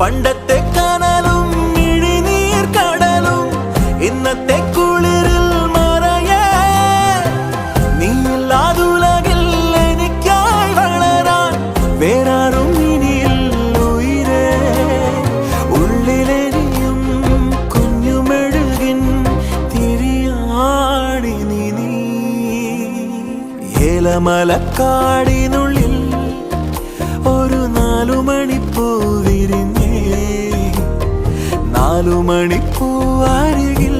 പണ്ടത്തെ കനലും ഇഴിനീർ കടലും ഇന്നത്തെ കുളിരിൽ മറയേ നീയില്ലാതുലകിൽ എനിക്കായി വളരാൻ വേറാരും ഇനിയില്ല ഉയിരേ ഉള്ളിലെരിയും കുഞ്ഞുമെഴുകിൻ തിരിയാടി നീ ഏലമലക്കാടിനുള്ളിൽ ഒരു 4 മണിപ്പൂ വിരിഞ്ഞേ 4 മണിപ്പൂ അരികിൽ